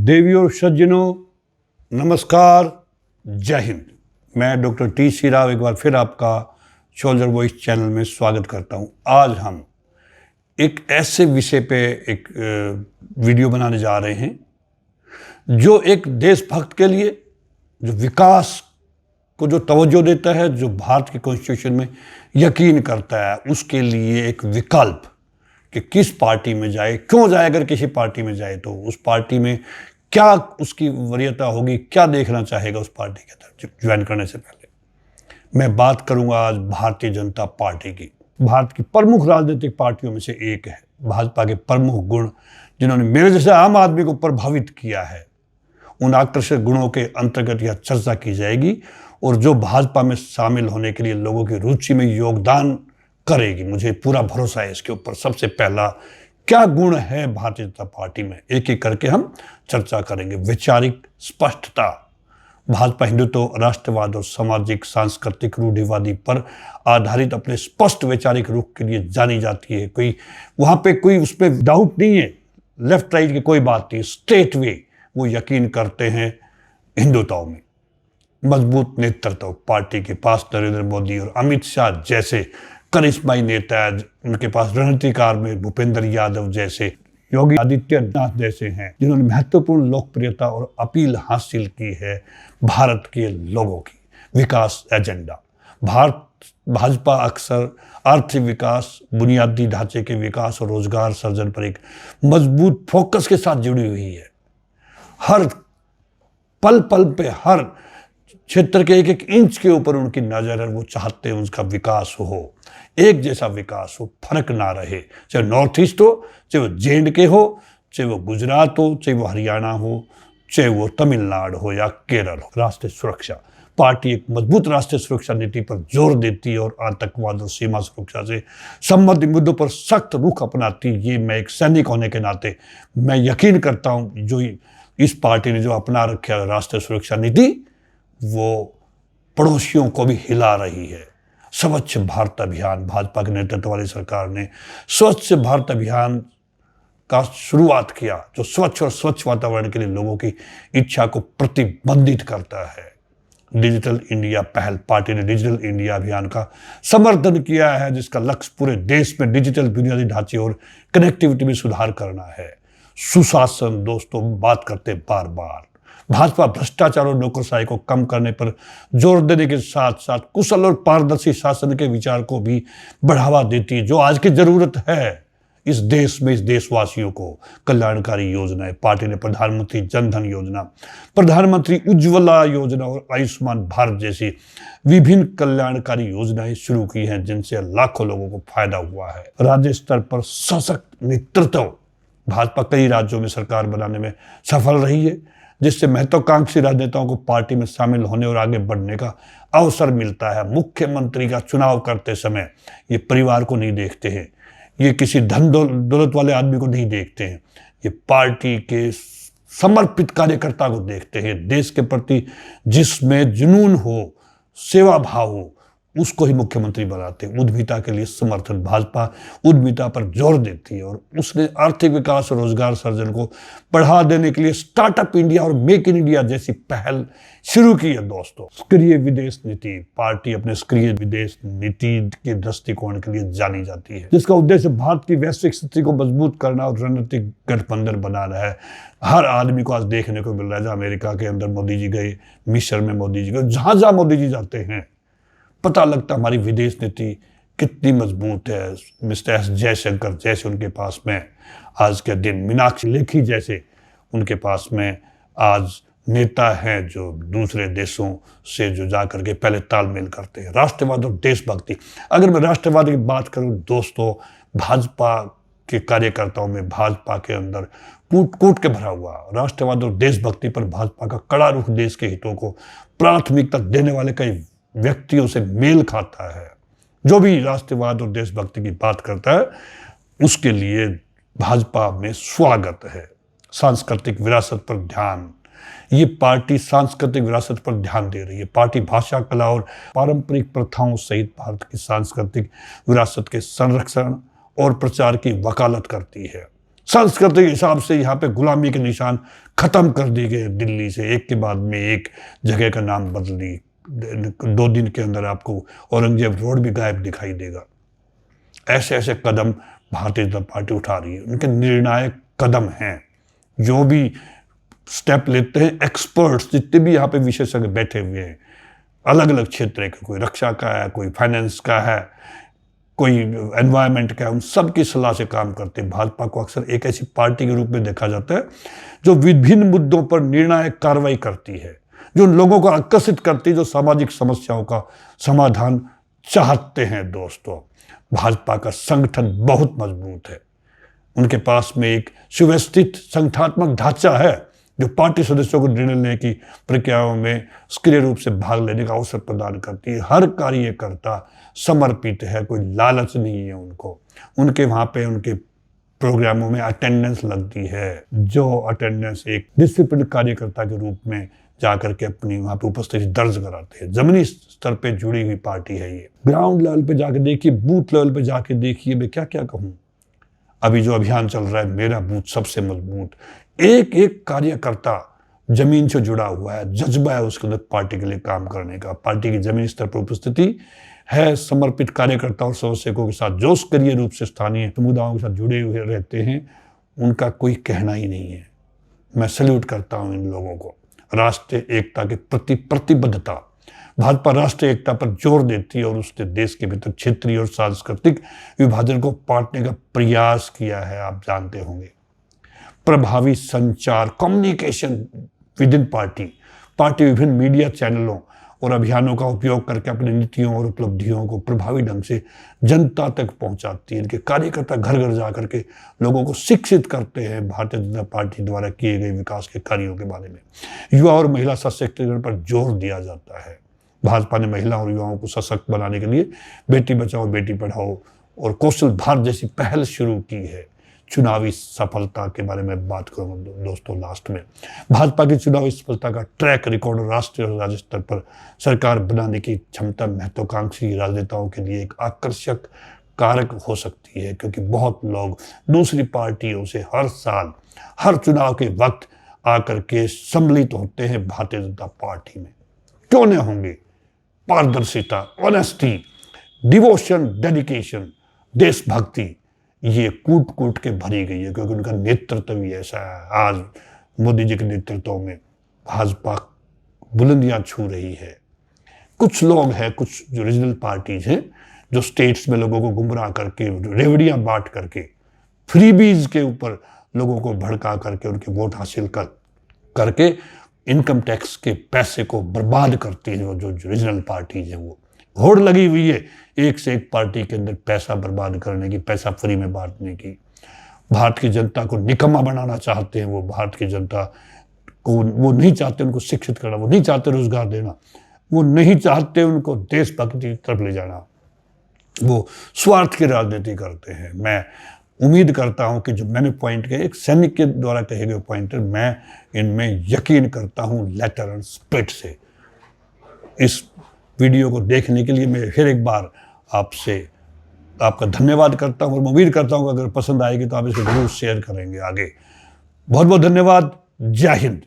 देवियों और सज्जनों, नमस्कार, जय हिंद। मैं डॉक्टर टी सी राव एक बार फिर आपका सोल्जर वॉइस चैनल में स्वागत करता हूं। आज हम एक ऐसे विषय पे एक वीडियो बनाने जा रहे हैं जो एक देशभक्त के लिए, जो विकास को जो तवज्जो देता है, जो भारत के कॉन्स्टिट्यूशन में यकीन करता है, उसके लिए एक विकल्प कि किस पार्टी में जाए, क्यों जाए, अगर किसी पार्टी में जाए तो उस पार्टी में क्या उसकी वरीयता होगी, क्या देखना चाहेगा उस पार्टी के अंदर ज्वाइन करने से पहले। मैं बात करूंगा आज भारतीय जनता पार्टी की। भारत की प्रमुख राजनीतिक पार्टियों में से एक है। भाजपा के प्रमुख गुण जिन्होंने मेरे जैसे आम आदमी को प्रभावित किया है, उन आकर्षक गुणों के अंतर्गत यह चर्चा की जाएगी और जो भाजपा में शामिल होने के लिए लोगों की रुचि में योगदान करेगी। मुझे पूरा भरोसा है इसके ऊपर। सबसे पहला क्या गुण है भारतीय जनता पार्टी में, एक एक करके हम चर्चा करेंगे। वैचारिक स्पष्टता। भाजपा हिंदुत्व, राष्ट्रवाद और सामाजिक सांस्कृतिक रूढ़िवादी पर आधारित अपने स्पष्ट वैचारिक रुख के लिए जानी जाती है। कोई वहां पे कोई उसमें डाउट नहीं है, लेफ्ट राइट की कोई बात नहीं, स्ट्रेट वे वो यकीन करते हैं हिंदुत्व में। मजबूत नेतृत्व। पार्टी के पास नरेंद्र मोदी और अमित शाह जैसे करिश्माई नेता है, उनके पास रणनीतिकार में भूपेंद्र यादव जैसे, योगी आदित्यनाथ जैसे हैं, जिन्होंने महत्वपूर्ण लोकप्रियता और अपील हासिल की है भारत के लोगों की। विकास एजेंडा। भाजपा अक्सर आर्थिक विकास, बुनियादी ढांचे के विकास और रोजगार सृजन पर एक मजबूत फोकस के साथ जुड़ी हुई है। हर पल पल पे, हर क्षेत्र के एक एक इंच के ऊपर उनकी नजर है। वो चाहते हैं उसका विकास हो, एक जैसा विकास हो, फर्क ना रहे, चाहे नॉर्थ ईस्ट हो, चाहे वो जे.एंड.के हो, चाहे वो गुजरात हो, चाहे वो हरियाणा हो, चाहे वो तमिलनाडु हो या केरल हो। राष्ट्रीय सुरक्षा। पार्टी एक मजबूत राष्ट्रीय सुरक्षा नीति पर जोर देती है और आतंकवाद और सीमा सुरक्षा से संबंधित मुद्दों पर सख्त रुख अपनाती है। ये मैं एक सैनिक होने के नाते मैं यकीन करता हूँ, जो इस पार्टी ने जो अपना रखा है राष्ट्रीय सुरक्षा नीति, वो पड़ोसियों को भी हिला रही है। स्वच्छ भारत अभियान। भाजपा के नेतृत्व वाली सरकार ने स्वच्छ भारत अभियान का शुरुआत किया, जो स्वच्छ और स्वच्छ वातावरण के लिए लोगों की इच्छा को प्रतिबंधित करता है। डिजिटल इंडिया पहल। पार्टी ने डिजिटल इंडिया अभियान का समर्थन किया है, जिसका लक्ष्य पूरे देश में डिजिटल बुनियादी ढांचे और कनेक्टिविटी में सुधार करना है। सुशासन। दोस्तों, बात करते बार बार, भाजपा भ्रष्टाचार और नौकरशाही को कम करने पर जोर देने के साथ साथ कुशल और पारदर्शी शासन के विचार को भी बढ़ावा देती है, जो आज की जरूरत है इस देश में, इस देशवासियों को। कल्याणकारी योजनाएं। पार्टी ने प्रधानमंत्री जनधन योजना, प्रधानमंत्री उज्ज्वला योजना और आयुष्मान भारत जैसी विभिन्न कल्याणकारी योजनाएं शुरू की हैं, जिनसे लाखों लोगों को फायदा हुआ है। राज्य स्तर पर सशक्त नेतृत्व। भाजपा कई राज्यों में सरकार बनाने में सफल रही है, जिससे महत्वाकांक्षी राजनेताओं को पार्टी में शामिल होने और आगे बढ़ने का अवसर मिलता है। मुख्यमंत्री का चुनाव करते समय ये परिवार को नहीं देखते हैं, ये किसी धन दौलत वाले आदमी को नहीं देखते हैं, ये पार्टी के समर्पित कार्यकर्ता को देखते हैं। देश के प्रति जिसमें जुनून हो, सेवा भाव हो, उसको ही मुख्यमंत्री बनाते हैं। उद्यमिता के लिए समर्थन। भाजपा उद्यमिता पर जोर देती है और उसने आर्थिक विकास और रोजगार सृजन को बढ़ा देने के लिए स्टार्टअप इंडिया और मेक इन इंडिया जैसी पहल शुरू की है। दोस्तों, सक्रिय विदेश नीति। पार्टी अपने सक्रिय विदेश नीति के दृष्टिकोण के लिए जानी जाती है, जिसका उद्देश्य भारत की वैश्विक स्थिति को मजबूत करना और रणनीतिक गठबंधन बनाना है। हर आदमी को आज देखने को मिल रहा है, जहाँ अमेरिका के अंदर मोदी जी गए, मिस्र में मोदी जी गए, जहां जहां मोदी जी जाते हैं, पता लगता हमारी विदेश नीति कितनी मजबूत है। मिस्टर एस जयशंकर जैसे उनके पास में आज के दिन, मीनाक्षी लेखी जैसे उनके पास में आज नेता हैं, जो दूसरे देशों से जो जा करके पहले तालमेल करते हैं। राष्ट्रवाद और देशभक्ति। अगर मैं राष्ट्रवाद की बात करूं दोस्तों, भाजपा के कार्यकर्ताओं में, भाजपा के अंदर कूट कूट के भरा हुआ राष्ट्रवाद और देशभक्ति पर भाजपा का कड़ा रुख देश के हितों को प्राथमिकता देने वाले कई व्यक्तियों से मेल खाता है। जो भी राष्ट्रवाद और देशभक्ति की बात करता है, उसके लिए भाजपा में स्वागत है। सांस्कृतिक विरासत पर ध्यान। ये पार्टी सांस्कृतिक विरासत पर ध्यान दे रही है। पार्टी भाषा, कला और पारंपरिक प्रथाओं सहित भारत की सांस्कृतिक विरासत के संरक्षण और प्रचार की वकालत करती है। सांस्कृतिक हिसाब से यहाँ पे गुलामी के निशान खत्म कर दिए गए। दिल्ली से एक के बाद में एक जगह का नाम बदली, 2 दिन के अंदर आपको औरंगजेब रोड भी गायब दिखाई देगा। ऐसे ऐसे कदम भारतीय जनता पार्टी उठा रही है, उनके निर्णायक कदम हैं। जो भी स्टेप लेते हैं एक्सपर्ट्स, जितने भी यहाँ पे विशेषज्ञ बैठे हुए हैं, अलग अलग क्षेत्र के, कोई रक्षा का है, कोई फाइनेंस का है, कोई एनवायरनमेंट का है, उन सब की सलाह से काम करते हैं। भाजपा को अक्सर एक ऐसी पार्टी के रूप में देखा जाता है जो विभिन्न मुद्दों पर निर्णायक कार्रवाई करती है, जो लोगों को आकर्षित करती है, जो सामाजिक समस्याओं का समाधान चाहते हैं। दोस्तों, भाजपा का संगठन बहुत मजबूत है। उनके पास में एक सुव्यवस्थित संगठनात्मक ढांचा है जो पार्टी सदस्यों को निर्णय लेने की प्रक्रियाओं में सक्रिय रूप से भाग लेने का अवसर प्रदान करती है। हर कार्यकर्ता समर्पित है, कोई लालच नहीं है उनको। उनके वहाँ पे उनके प्रोग्रामों में अटेंडेंस लगती है, जो अटेंडेंस एक डिसिप्लिन कार्यकर्ता के रूप में जाकर के अपनी वहाँ पे उपस्थिति दर्ज कराते हैं। जमीनी स्तर पे जुड़ी हुई पार्टी है ये। ग्राउंड लेवल पे जाके देखिए, बूथ लेवल पे जाके देखिए, मैं क्या क्या कहूँ। अभी जो अभियान चल रहा है मेरा बूथ सबसे मजबूत, एक एक कार्यकर्ता जमीन से जुड़ा हुआ है, जज्बा है उसके अंदर पार्टी के लिए काम करने का। पार्टी की जमीनी स्तर पर उपस्थिति है, समर्पित कार्यकर्ताओं और स्वयंसेवकों के साथ जो सक्रिय रूप से स्थानीय समुदायों के साथ जुड़े हुए रहते हैं, उनका कोई कहना ही नहीं है। मैं सैल्यूट करता हूं इन लोगों को। राष्ट्रीय एकता के प्रति प्रतिबद्धता, भाजपा राष्ट्रीय एकता पर जोर देती है और उसने देश के भीतर क्षेत्रीय और सांस्कृतिक विभाजन को पाटने का प्रयास किया है, आप जानते होंगे। प्रभावी संचार, कम्युनिकेशन विद इन पार्टी विभिन्न मीडिया चैनलों और अभियानों का उपयोग करके अपनी नीतियों और उपलब्धियों को प्रभावी ढंग से जनता तक पहुंचाती है। इनके कार्यकर्ता घर घर जाकर के लोगों को शिक्षित करते हैं भारतीय जनता पार्टी द्वारा किए गए विकास के कार्यों के बारे में। युवा और महिला सशक्तिकरण पर जोर दिया जाता है। भाजपा ने महिला और युवाओं को सशक्त बनाने के लिए बेटी बचाओ बेटी पढ़ाओ और कौशल भारत जैसी पहल शुरू की है। चुनावी सफलता के बारे में बात करूंगा दोस्तों लास्ट में। भाजपा की चुनावी सफलता का ट्रैक रिकॉर्ड राष्ट्रीय और राज्य स्तर पर सरकार बनाने की क्षमता महत्वाकांक्षी राजनेताओं के लिए एक आकर्षक कारक हो सकती है, क्योंकि बहुत लोग दूसरी पार्टियों से हर साल हर चुनाव के वक्त आकर के सम्मिलित होते हैं भारतीय जनता पार्टी में। क्यों न होंगे? पारदर्शिता, ऑनेस्टी, डिवोशन, डेडिकेशन, देशभक्ति, ये कूट कूट के भरी गई है, क्योंकि उनका नेतृत्व भी ऐसा है। आज मोदी जी के नेतृत्व में भाजपा बुलंदियां छू रही है। कुछ लोग हैं, कुछ जो रीजनल पार्टीज हैं, जो स्टेट्स में लोगों को गुमराह करके, रेवड़ियां बांट करके, फ्रीबीज के ऊपर लोगों को भड़का करके उनके वोट हासिल करके इनकम टैक्स के पैसे को बर्बाद करती है। जो रीजनल पार्टीज है वो होड़ लगी हुई है एक से एक पार्टी के अंदर पैसा बर्बाद करने की, पैसा फ्री में बांटने की। भारत की जनता को निकम्मा बनाना चाहते हैं वो। भारत की जनता को वो नहीं चाहते उनको शिक्षित करना, वो नहीं चाहते रोजगार देना, वो नहीं चाहते उनको देशभक्ति की तरफ ले जाना। वो स्वार्थ की राजनीति करते हैं। मैं उम्मीद करता हूं कि जो मैंने पॉइंट कहे, एक सैनिक के द्वारा कहे गए पॉइंट, मैं इनमें यकीन करता हूं लेटर एंड स्पिरिट से। इस वीडियो को देखने के लिए मैं फिर एक बार आपका धन्यवाद करता हूं और उम्मीद करता हूं कि अगर पसंद आएगी तो आप इसे जरूर शेयर करेंगे आगे। बहुत बहुत धन्यवाद। जय हिंद।